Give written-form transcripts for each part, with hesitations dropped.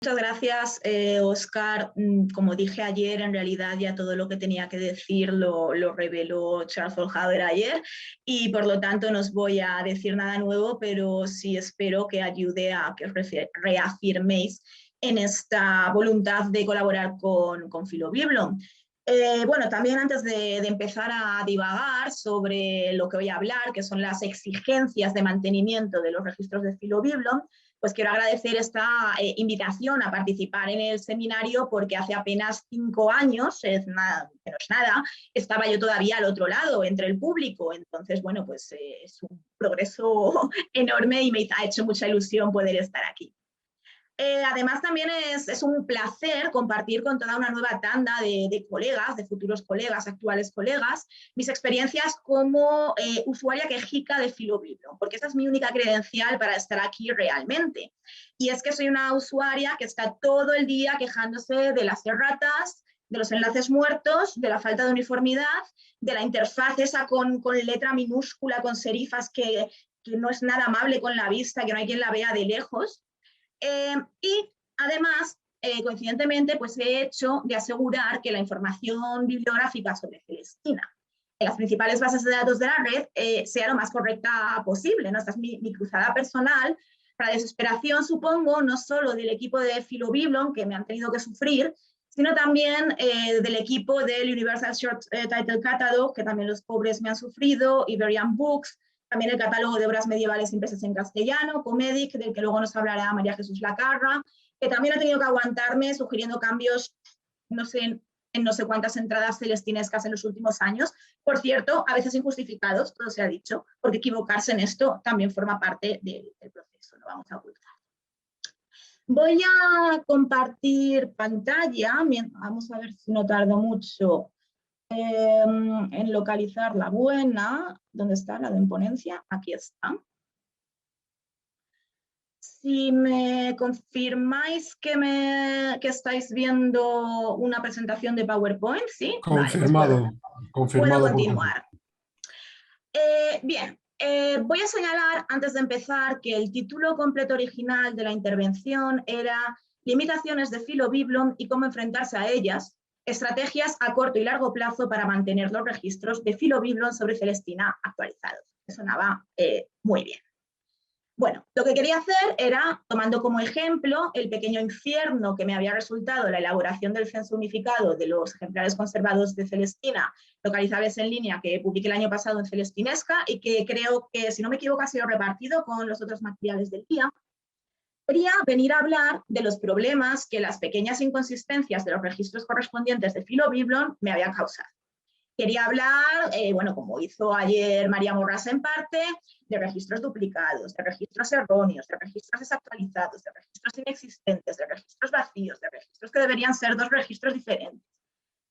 Muchas gracias, Oscar. Como dije ayer, en realidad ya todo lo que tenía que decir lo reveló Charles Follhaber ayer y por lo tanto no os voy a decir nada nuevo, pero sí espero que ayude a que reafirméis en esta voluntad de colaborar con Filobiblon. Bueno, también antes de empezar a divagar sobre lo que voy a hablar, que son las exigencias de mantenimiento de los registros de Filobiblon, pues quiero agradecer esta invitación a participar en el seminario porque hace apenas 5 años, menos nada, estaba yo todavía al otro lado, entre el público. Entonces, bueno, pues es un progreso enorme y me ha hecho mucha ilusión poder estar aquí. Además, también es un placer compartir con toda una nueva tanda de colegas, de futuros colegas, actuales colegas, mis experiencias como usuaria quejica de Filobiblon, porque esa es mi única credencial para estar aquí realmente. Y es que soy una usuaria que está todo el día quejándose de las erratas, de los enlaces muertos, de la falta de uniformidad, de la interfaz esa con letra minúscula, con serifas que no es nada amable con la vista, que no hay quien la vea de lejos. Y además, coincidentemente, pues he hecho de asegurar que la información bibliográfica sobre Celestina en las principales bases de datos de la red sea lo más correcta posible, ¿no? Esta es mi cruzada personal, para desesperación, supongo, no solo del equipo de Filobiblon, que me han tenido que sufrir, sino también del equipo del Universal Short Title Catalog, que también los pobres me han sufrido, Iberian Books, también el catálogo de obras medievales impresas en castellano, Comedic, del que luego nos hablará María Jesús Lacarra, que también ha tenido que aguantarme sugiriendo cambios, no sé, en no sé cuántas entradas celestinescas en los últimos años. Por cierto, a veces injustificados, todo se ha dicho, porque equivocarse en esto también forma parte del proceso, no vamos a ocultar. Voy a compartir pantalla, vamos a ver si no tardo mucho en localizar la buena. ¿Dónde está la de en ponencia? Aquí está. Si me confirmáis que estáis viendo una presentación de PowerPoint, ¿sí? Confirmado. Vale, Confirmado. puedo continuar. Bien, voy a señalar antes de empezar que el título completo original de la intervención era Limitaciones de Filobiblon y cómo enfrentarse a ellas, estrategias a corto y largo plazo para mantener los registros de Filobiblon sobre Celestina actualizados. Que sonaba muy bien. Bueno, lo que quería hacer era, tomando como ejemplo el pequeño infierno que me había resultado la elaboración del censo unificado de los ejemplares conservados de Celestina localizables en línea que publiqué el año pasado en Celestinesca y que creo que, si no me equivoco, ha sido repartido con los otros materiales del día, quería venir a hablar de los problemas que las pequeñas inconsistencias de los registros correspondientes de Filobiblon me habían causado. Quería hablar, bueno, como hizo ayer María Morras en parte, de registros duplicados, de registros erróneos, de registros desactualizados, de registros inexistentes, de registros vacíos, de registros que deberían ser dos registros diferentes.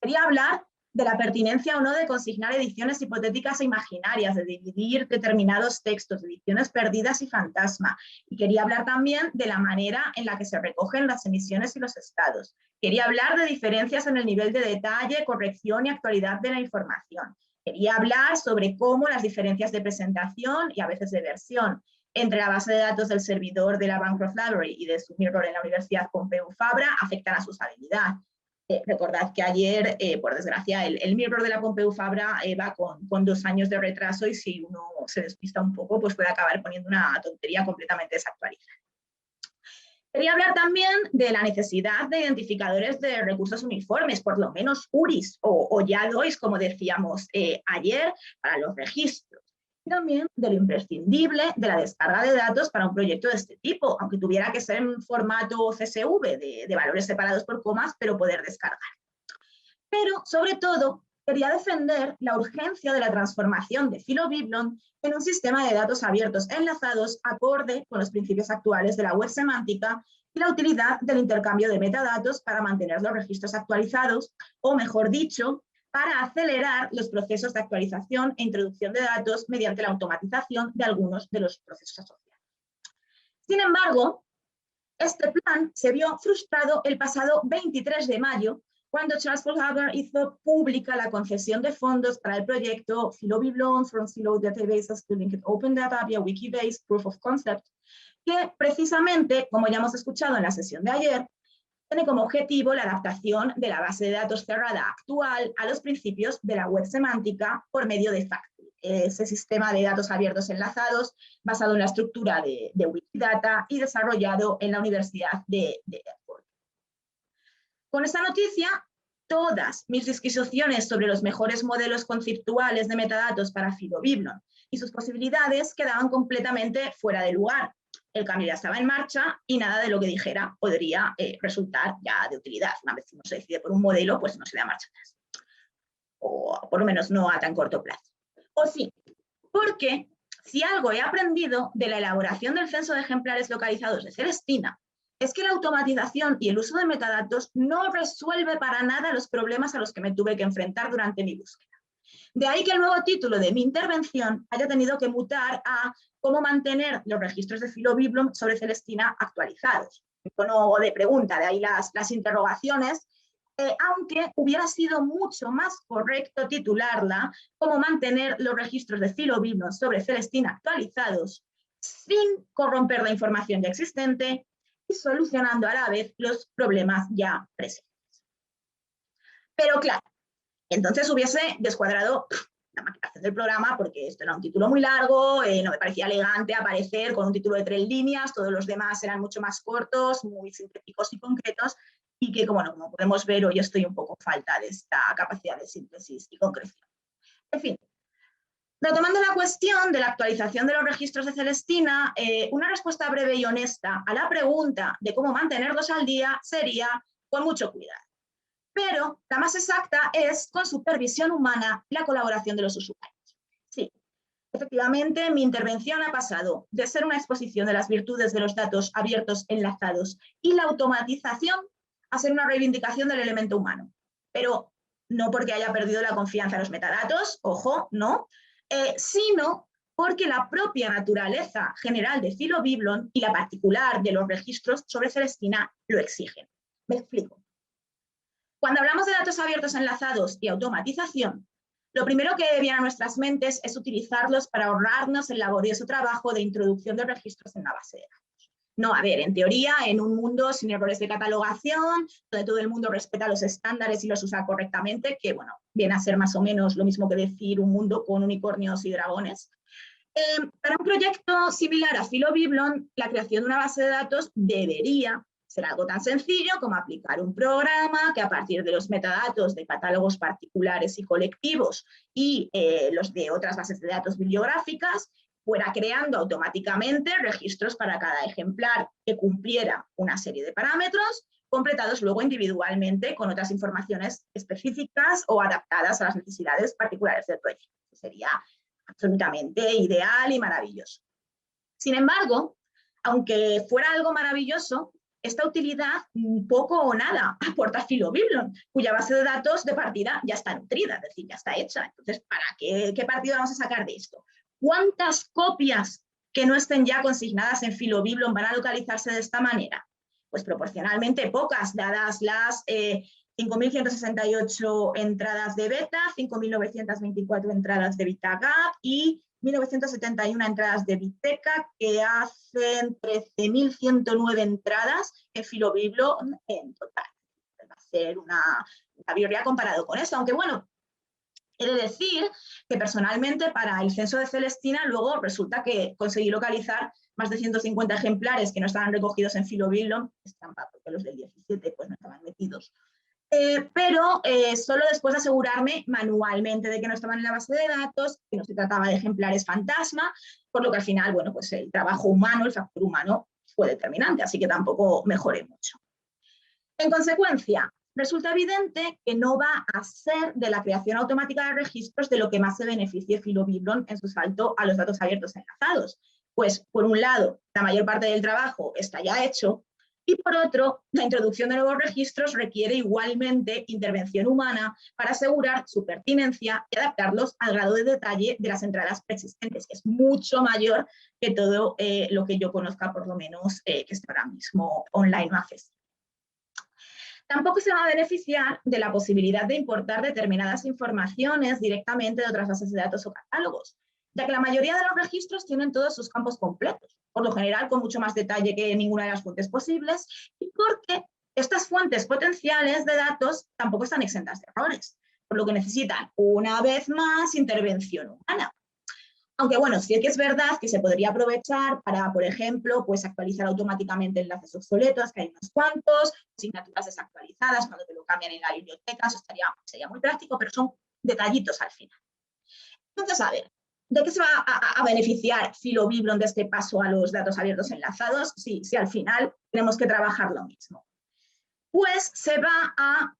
Quería hablar de la pertinencia o no de consignar ediciones hipotéticas e imaginarias, de dividir determinados textos, ediciones perdidas y fantasma. Y quería hablar también de la manera en la que se recogen las emisiones y los estados. Quería hablar de diferencias en el nivel de detalle, corrección y actualidad de la información. Quería hablar sobre cómo las diferencias de presentación y a veces de versión entre la base de datos del servidor de la Bancroft Library y de su mirror en la Universidad Pompeu Fabra afectan a su usabilidad. Recordad que ayer, por desgracia, el mirror de la Pompeu Fabra va con 2 años de retraso y si uno se despista un poco, pues puede acabar poniendo una tontería completamente desactualizada. Quería hablar también de la necesidad de identificadores de recursos uniformes, por lo menos URIs o YADOIs, como decíamos ayer, para los registros. Y también de lo imprescindible de la descarga de datos para un proyecto de este tipo, aunque tuviera que ser en formato CSV, de valores separados por comas, pero poder descargar. Pero, sobre todo, quería defender la urgencia de la transformación de Filobiblon en un sistema de datos abiertos enlazados acorde con los principios actuales de la web semántica y la utilidad del intercambio de metadatos para mantener los registros actualizados, o mejor dicho, para acelerar los procesos de actualización e introducción de datos mediante la automatización de algunos de los procesos asociados. Sin embargo, este plan se vio frustrado el pasado 23 de mayo, cuando Charles Follhaber hizo pública la concesión de fondos para el proyecto Filobiblon from Siloed Databases to Linked Open Data via Wikibase Proof of Concept, que precisamente, como ya hemos escuchado en la sesión de ayer, tiene como objetivo la adaptación de la base de datos cerrada actual a los principios de la web semántica por medio de Factory, ese sistema de datos abiertos enlazados basado en la estructura de Wikidata y desarrollado en la Universidad de Erfurt. Con esta noticia, todas mis disquisiciones sobre los mejores modelos conceptuales de metadatos para Filobiblon y sus posibilidades quedaban completamente fuera de lugar. El cambio ya estaba en marcha y nada de lo que dijera podría resultar ya de utilidad. Una vez que uno se decide por un modelo, pues no se da marcha atrás. O por lo menos no a tan corto plazo. O sí, porque si algo he aprendido de la elaboración del censo de ejemplares localizados de Celestina, es que la automatización y el uso de metadatos no resuelve para nada los problemas a los que me tuve que enfrentar durante mi búsqueda. De ahí que el nuevo título de mi intervención haya tenido que mutar a cómo mantener los registros de Filobiblon sobre Celestina actualizados. En tono de pregunta, de ahí las interrogaciones, aunque hubiera sido mucho más correcto titularla cómo mantener los registros de Filobiblon sobre Celestina actualizados sin corromper la información ya existente y solucionando a la vez los problemas ya presentes. Pero claro, entonces hubiese descuadrado la maquetación del programa porque esto era un título muy largo, no me parecía elegante aparecer con un título de 3 líneas, todos los demás eran mucho más cortos, muy sintéticos y concretos, y que, como podemos ver, hoy estoy un poco falta de esta capacidad de síntesis y concreción. En fin, retomando la cuestión de la actualización de los registros de Celestina, una respuesta breve y honesta a la pregunta de cómo mantenerlos al día sería con mucho cuidado. Pero la más exacta es con supervisión humana y la colaboración de los usuarios. Sí, efectivamente, mi intervención ha pasado de ser una exposición de las virtudes de los datos abiertos enlazados y la automatización a ser una reivindicación del elemento humano. Pero no porque haya perdido la confianza en los metadatos, ojo, no, sino porque la propia naturaleza general de Filobiblon y la particular de los registros sobre Celestina lo exigen. Me explico. Cuando hablamos de datos abiertos enlazados y automatización, lo primero que viene a nuestras mentes es utilizarlos para ahorrarnos el laborioso trabajo de introducción de registros en la base de datos. No, a ver, en teoría, en un mundo sin errores de catalogación, donde todo el mundo respeta los estándares y los usa correctamente, que bueno, viene a ser más o menos lo mismo que decir un mundo con unicornios y dragones. Para un proyecto similar a Filobiblon, la creación de una base de datos debería ser algo tan sencillo como aplicar un programa que a partir de los metadatos de catálogos particulares y colectivos y los de otras bases de datos bibliográficas fuera creando automáticamente registros para cada ejemplar que cumpliera una serie de parámetros, completados luego individualmente con otras informaciones específicas o adaptadas a las necesidades particulares del proyecto. Sería absolutamente ideal y maravilloso. Sin embargo, aunque fuera algo maravilloso, esta utilidad poco o nada aporta Filobiblon, cuya base de datos de partida ya está nutrida, es decir, ya está hecha. Entonces, ¿para qué partido vamos a sacar de esto? ¿Cuántas copias que no estén ya consignadas en Filobiblon van a localizarse de esta manera? Pues proporcionalmente pocas, dadas las 5.168 entradas de beta, 5.924 entradas de BitaGAP y 1.971 entradas de Biteca, que hacen 13.109 entradas en Filobiblon en total. Va a ser una bibliografía comparado con eso, aunque bueno, he de decir que personalmente para el censo de Celestina luego resulta que conseguí localizar más de 150 ejemplares que no estaban recogidos en Filobiblon, es trampa porque los del 17 pues no estaban metidos, pero solo después de asegurarme manualmente de que no estaban en la base de datos, que no se trataba de ejemplares fantasma, por lo que al final, bueno, pues el trabajo humano, el factor humano fue determinante, así que tampoco mejoré mucho. En consecuencia, resulta evidente que no va a ser de la creación automática de registros de lo que más se beneficie Filobiblon en su salto a los datos abiertos enlazados. Pues, por un lado, la mayor parte del trabajo está ya hecho, y por otro, la introducción de nuevos registros requiere igualmente intervención humana para asegurar su pertinencia y adaptarlos al grado de detalle de las entradas preexistentes, que es mucho mayor que todo lo que yo conozca, por lo menos, que está ahora mismo online o accesible. Tampoco se va a beneficiar de la posibilidad de importar determinadas informaciones directamente de otras bases de datos o catálogos, ya que la mayoría de los registros tienen todos sus campos completos, por lo general con mucho más detalle que ninguna de las fuentes posibles, y porque estas fuentes potenciales de datos tampoco están exentas de errores, por lo que necesitan una vez más intervención humana. Aunque bueno, sí que es verdad que se podría aprovechar para, por ejemplo, pues actualizar automáticamente enlaces obsoletos, que hay unos cuantos, asignaturas desactualizadas cuando te lo cambian en la biblioteca, eso sería muy práctico, pero son detallitos al final. Entonces, a ver, ¿de qué se va a beneficiar Filobiblon de este paso a los datos abiertos enlazados si al final tenemos que trabajar lo mismo? Pues se va a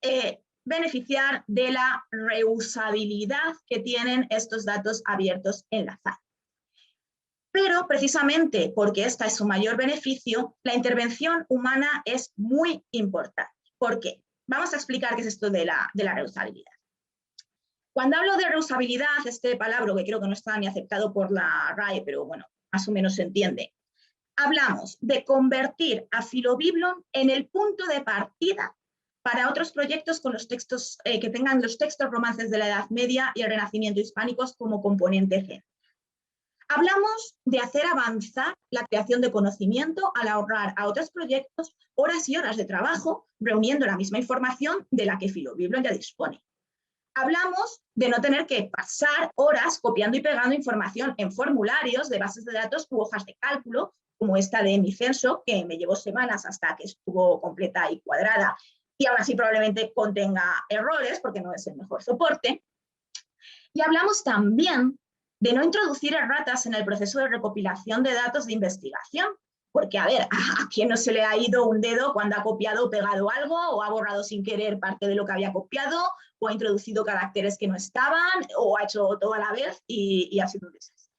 beneficiar de la reusabilidad que tienen estos datos abiertos enlazados. Pero precisamente porque esta es su mayor beneficio, la intervención humana es muy importante. ¿Por qué? Vamos a explicar qué es esto de la reusabilidad. Cuando hablo de reusabilidad, este palabra que creo que no está ni aceptado por la RAE, pero bueno, más o menos se entiende, hablamos de convertir a Filobiblon en el punto de partida para otros proyectos con los textos que tengan los textos romances de la Edad Media y el Renacimiento hispánicos como componente central. Hablamos de hacer avanzar la creación de conocimiento al ahorrar a otros proyectos horas y horas de trabajo reuniendo la misma información de la que Filobiblon ya dispone. Hablamos de no tener que pasar horas copiando y pegando información en formularios de bases de datos u hojas de cálculo, como esta de mi censo, que me llevó semanas hasta que estuvo completa y cuadrada, y aún así probablemente contenga errores porque no es el mejor soporte. Y hablamos también de no introducir erratas en el proceso de recopilación de datos de investigación, porque, a ver, ¿a quién no se le ha ido un dedo cuando ha copiado o pegado algo, o ha borrado sin querer parte de lo que había copiado, o ha introducido caracteres que no estaban, o ha hecho todo a la vez y ha sido un desastre?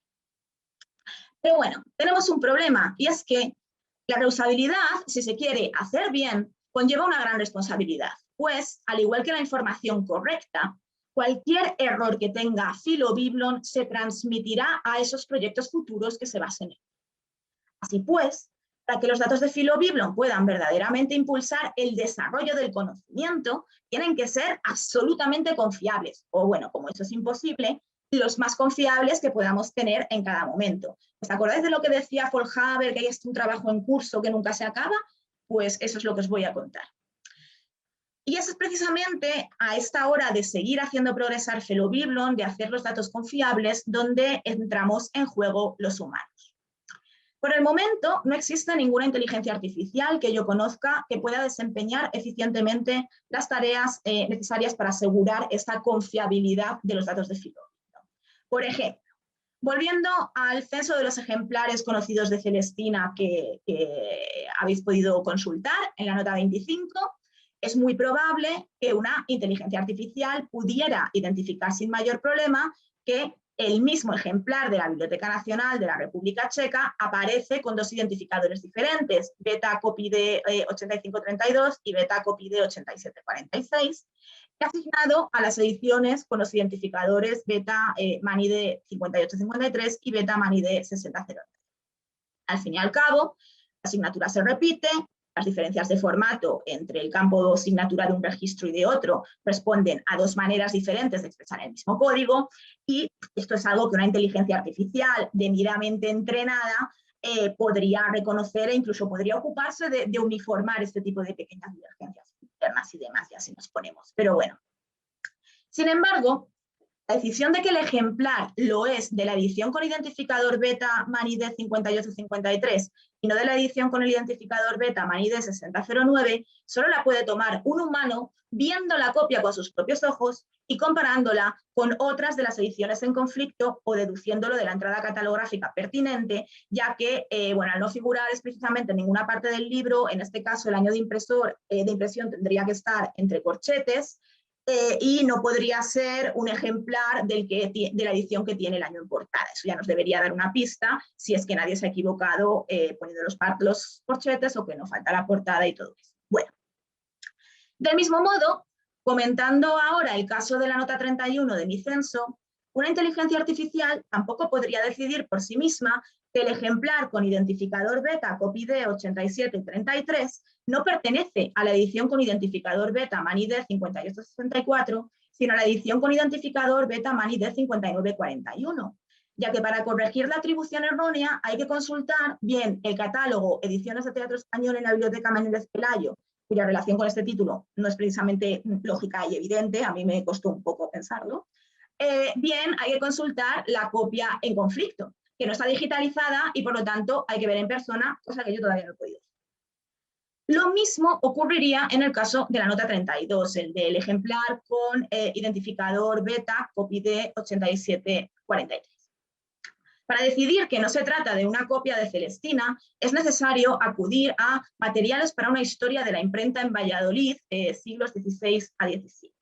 Pero bueno, tenemos un problema, y es que la reusabilidad, si se quiere hacer bien, conlleva una gran responsabilidad, pues, al igual que la información correcta, cualquier error que tenga Filobiblon se transmitirá a esos proyectos futuros que se basen en él. Así pues, para que los datos de Filobiblon puedan verdaderamente impulsar el desarrollo del conocimiento, tienen que ser absolutamente confiables, o bueno, como eso es imposible, los más confiables que podamos tener en cada momento. ¿Os acordáis de lo que decía Folhaber, que hay un trabajo en curso que nunca se acaba? Pues eso es lo que os voy a contar. Y eso es precisamente a esta hora de seguir haciendo progresar Filobiblon, de hacer los datos confiables, donde entramos en juego los humanos. Por el momento, no existe ninguna inteligencia artificial que yo conozca que pueda desempeñar eficientemente las tareas necesarias para asegurar esta confiabilidad de los datos de Filobiblon. Por ejemplo, volviendo al censo de los ejemplares conocidos de Celestina que habéis podido consultar en la nota 25, es muy probable que una inteligencia artificial pudiera identificar sin mayor problema que el mismo ejemplar de la Biblioteca Nacional de la República Checa aparece con dos identificadores diferentes, beta copy de 8532 y beta copy de 8746, asignado a las ediciones con los identificadores beta Manide 5853 y beta Manide 6009. Al fin y al cabo, la asignatura se repite, las diferencias de formato entre el campo de asignatura de un registro y de otro responden a dos maneras diferentes de expresar el mismo código, y esto es algo que una inteligencia artificial debidamente entrenada podría reconocer e incluso podría ocuparse de uniformar este tipo de pequeñas divergencias internas y demás, ya si nos ponemos. Pero bueno, sin embargo, la decisión de que el ejemplar lo es de la edición con identificador beta Manide 5853 y no de la edición con el identificador beta Manide 6009 solo la puede tomar un humano viendo la copia con sus propios ojos y comparándola con otras de las ediciones en conflicto o deduciéndolo de la entrada catalográfica pertinente, ya que, bueno, al no figurar explícitamente en ninguna parte del libro, en este caso el año de impresión tendría que estar entre corchetes, y no podría ser un ejemplar de la edición que tiene el año en portada. Eso ya nos debería dar una pista si es que nadie se ha equivocado poniendo los corchetes o que no falta la portada y todo eso. Bueno, del mismo modo, comentando ahora el caso de la nota 31 de mi censo, una inteligencia artificial tampoco podría decidir por sí misma que el ejemplar con identificador beta CopyD 87 y 33 no pertenece a la edición con identificador beta Manide 5864, sino a la edición con identificador beta Manide 5941, ya que para corregir la atribución errónea hay que consultar bien el catálogo Ediciones de Teatro Español en la Biblioteca Menéndez Pelayo cuya relación con este título no es precisamente lógica y evidente, a mí me costó un poco pensarlo, bien hay que consultar la copia en conflicto, que no está digitalizada y por lo tanto hay que ver en persona, cosa que yo todavía no he podido. Lo mismo ocurriría en el caso de la nota 32, el del ejemplar con identificador beta COPID 8743. Para decidir que no se trata de una copia de Celestina, es necesario acudir a materiales para una historia de la imprenta en Valladolid, siglos XVI a XVII.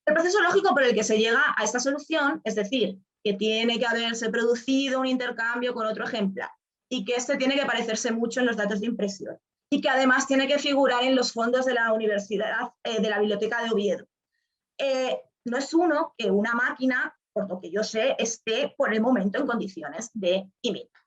El proceso lógico por el que se llega a esta solución, es decir, que tiene que haberse producido un intercambio con otro ejemplar y que este tiene que parecerse mucho en los datos de impresión y que además tiene que figurar en los fondos de la Universidad, de la Biblioteca de Oviedo. No es uno que una máquina, por lo que yo sé, esté por el momento en condiciones de imitar.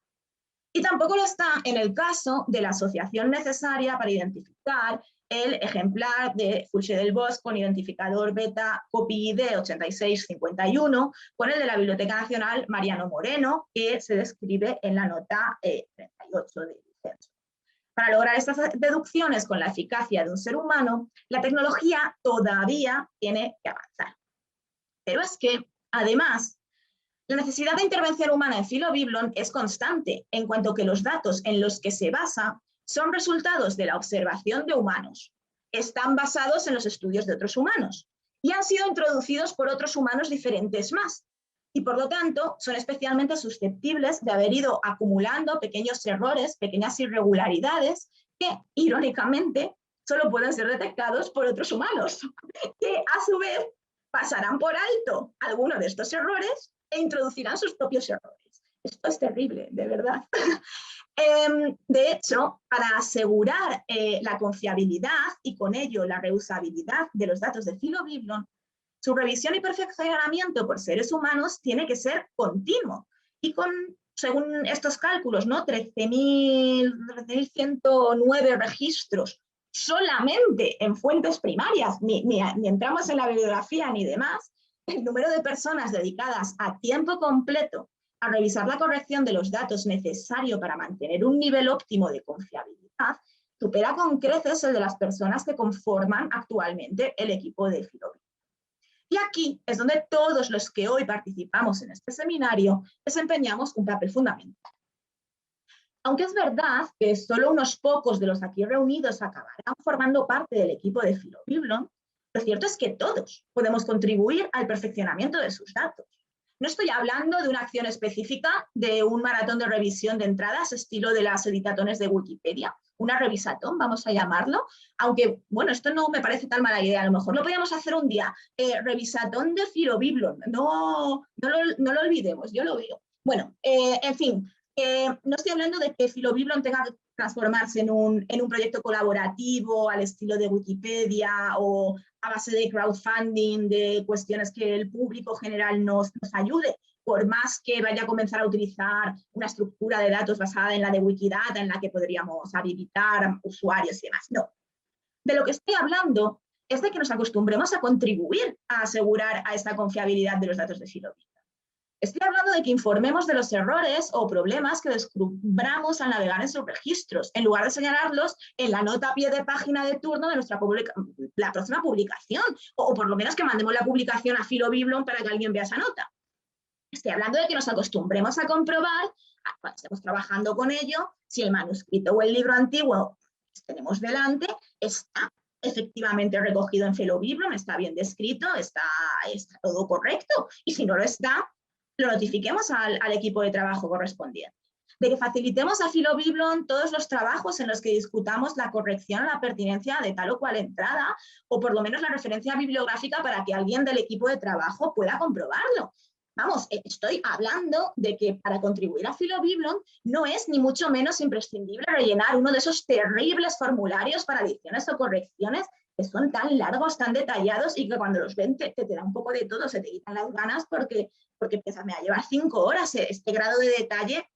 Y tampoco lo está en el caso de la asociación necesaria para identificar el ejemplar de Fulcher del Bosch con identificador beta COPID 8651 con el de la Biblioteca Nacional Mariano Moreno, que se describe en la nota 38 del censo. Para lograr estas deducciones con la eficacia de un ser humano, la tecnología todavía tiene que avanzar. Pero es que, además, la necesidad de intervención humana en filobiblon es constante, en cuanto que los datos en los que se basa son resultados de la observación de humanos, están basados en los estudios de otros humanos y han sido introducidos por otros humanos diferentes más, y por lo tanto son especialmente susceptibles de haber ido acumulando pequeños errores, pequeñas irregularidades que, irónicamente, solo pueden ser detectados por otros humanos, que a su vez pasarán por alto alguno de estos errores e introducirán sus propios errores. Esto es terrible, de verdad. De hecho, para asegurar la confiabilidad y con ello la reusabilidad de los datos de filobiblon, su revisión y perfeccionamiento por seres humanos tiene que ser continuo. Y con, según estos cálculos, ¿no? 13.109 registros solamente en fuentes primarias, ni entramos en la bibliografía ni demás, el número de personas dedicadas a tiempo completo a revisar la corrección de los datos necesario para mantener un nivel óptimo de confiabilidad supera con creces el de las personas que conforman actualmente el equipo de filobiblon. Y aquí es donde todos los que hoy participamos en este seminario desempeñamos un papel fundamental. Aunque es verdad que solo unos pocos de los aquí reunidos acabarán formando parte del equipo de filobiblon, lo cierto es que todos podemos contribuir al perfeccionamiento de sus datos. No estoy hablando de una acción específica de un maratón de revisión de entradas estilo de las editatones de Wikipedia, una revisatón, vamos a llamarlo, aunque, bueno, esto no me parece tan mala idea, a lo mejor lo podríamos hacer un día, revisatón de filobiblon, no lo olvidemos, yo lo veo. Bueno, en fin, no estoy hablando de que filobiblon tenga que transformarse en un proyecto colaborativo al estilo de Wikipedia o a base de crowdfunding, de cuestiones que el público general nos ayude, por más que vaya a comenzar a utilizar una estructura de datos basada en la de Wikidata, en la que podríamos habilitar usuarios y demás. No. De lo que estoy hablando es de que nos acostumbremos a contribuir a asegurar a esta confiabilidad de los datos de filobiblon. Estoy hablando de que informemos de los errores o problemas que descubramos al navegar en sus registros, en lugar de señalarlos en la nota a pie de página de turno de la próxima publicación, o por lo menos que mandemos la publicación a filobiblon para que alguien vea esa nota. Estoy hablando de que nos acostumbremos a comprobar, cuando estemos trabajando con ello, si el manuscrito o el libro antiguo que tenemos delante está efectivamente recogido en filobiblon, está bien descrito, está todo correcto, y si no lo está, lo notifiquemos al equipo de trabajo correspondiente. De que facilitemos a filobiblon todos los trabajos en los que discutamos la corrección o la pertinencia de tal o cual entrada, o por lo menos la referencia bibliográfica para que alguien del equipo de trabajo pueda comprobarlo. Vamos, estoy hablando de que para contribuir a filobiblon no es ni mucho menos imprescindible rellenar uno de esos terribles formularios para adiciones o correcciones que son tan largos, tan detallados y que cuando los ven te da un poco de todo, se te quitan las ganas porque empiezas a llevar 5 horas este grado de detalle.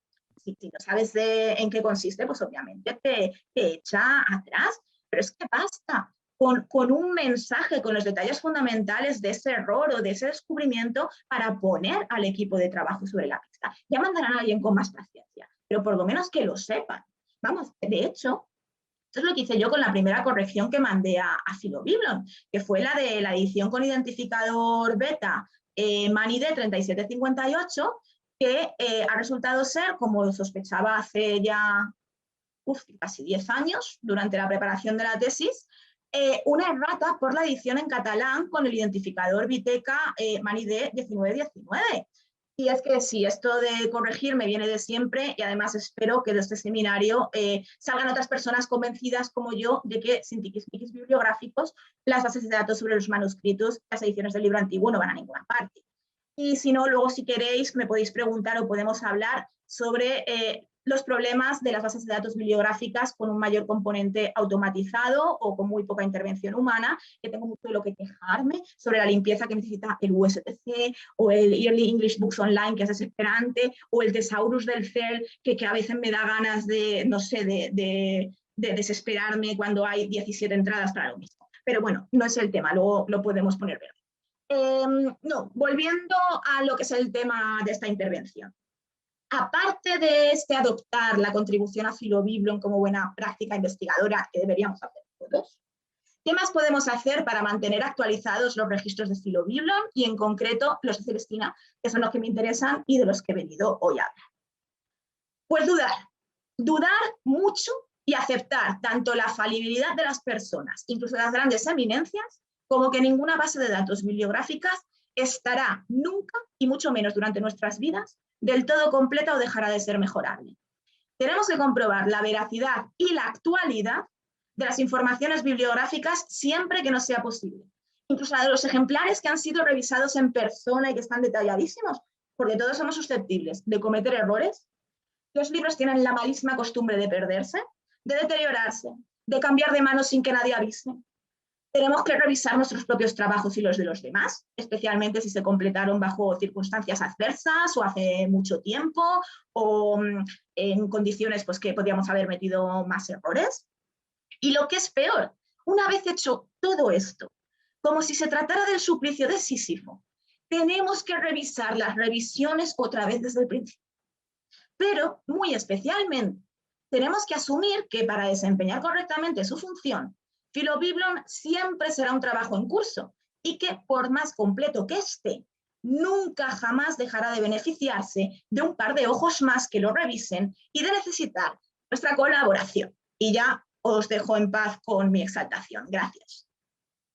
Si no sabes en qué consiste, pues obviamente te echa atrás. Pero es que basta con un mensaje, con los detalles fundamentales de ese error o de ese descubrimiento para poner al equipo de trabajo sobre la pista. Ya mandarán a alguien con más paciencia, pero por lo menos que lo sepan. Vamos, de hecho, Esto es lo que hice yo con la primera corrección que mandé a Filobiblon, que fue la de la edición con identificador beta MANID 3758, que ha resultado ser, como sospechaba hace ya casi 10 años, durante la preparación de la tesis, una errata por la edición en catalán con el identificador Viteca MANID 1919. Y es que sí, esto de corregir me viene de siempre y además espero que de este seminario salgan otras personas convencidas como yo de que sin tiquismiquis bibliográficos las bases de datos sobre los manuscritos, las ediciones del libro antiguo no van a ninguna parte. Y si no, luego si queréis me podéis preguntar o podemos hablar sobre los problemas de las bases de datos bibliográficas con un mayor componente automatizado o con muy poca intervención humana, que tengo mucho de lo que quejarme, sobre la limpieza que necesita el USTC o el Early English Books Online, que es desesperante, o el Thesaurus del CERL, que a veces me da ganas de, no sé, de desesperarme cuando hay 17 entradas para lo mismo. Pero bueno, no es el tema, luego lo podemos poner verde. No, volviendo a lo que es el tema de esta intervención. Aparte de adoptar la contribución a Filobiblon como buena práctica investigadora que deberíamos hacer todos, ¿qué más podemos hacer para mantener actualizados los registros de Filobiblon y en concreto los de Celestina, que son los que me interesan y de los que he venido hoy a hablar? Pues dudar mucho y aceptar tanto la falibilidad de las personas, incluso de las grandes eminencias, como que ninguna base de datos bibliográficas estará nunca, y mucho menos durante nuestras vidas, del todo completa o dejará de ser mejorable. Tenemos que comprobar la veracidad y la actualidad de las informaciones bibliográficas siempre que nos sea posible. Incluso la de los ejemplares que han sido revisados en persona y que están detalladísimos, porque todos somos susceptibles de cometer errores. Los libros tienen la malísima costumbre de perderse, de deteriorarse, de cambiar de manos sin que nadie avise. Tenemos que revisar nuestros propios trabajos y los de los demás, especialmente si se completaron bajo circunstancias adversas o hace mucho tiempo o en condiciones pues, que podríamos haber metido más errores. Y lo que es peor, una vez hecho todo esto, como si se tratara del suplicio de Sísifo, tenemos que revisar las revisiones otra vez desde el principio. Pero, muy especialmente, tenemos que asumir que para desempeñar correctamente su función, Filobiblon siempre será un trabajo en curso y que, por más completo que esté, nunca jamás dejará de beneficiarse de un par de ojos más que lo revisen y de necesitar nuestra colaboración. Y ya os dejo en paz con mi exaltación. Gracias.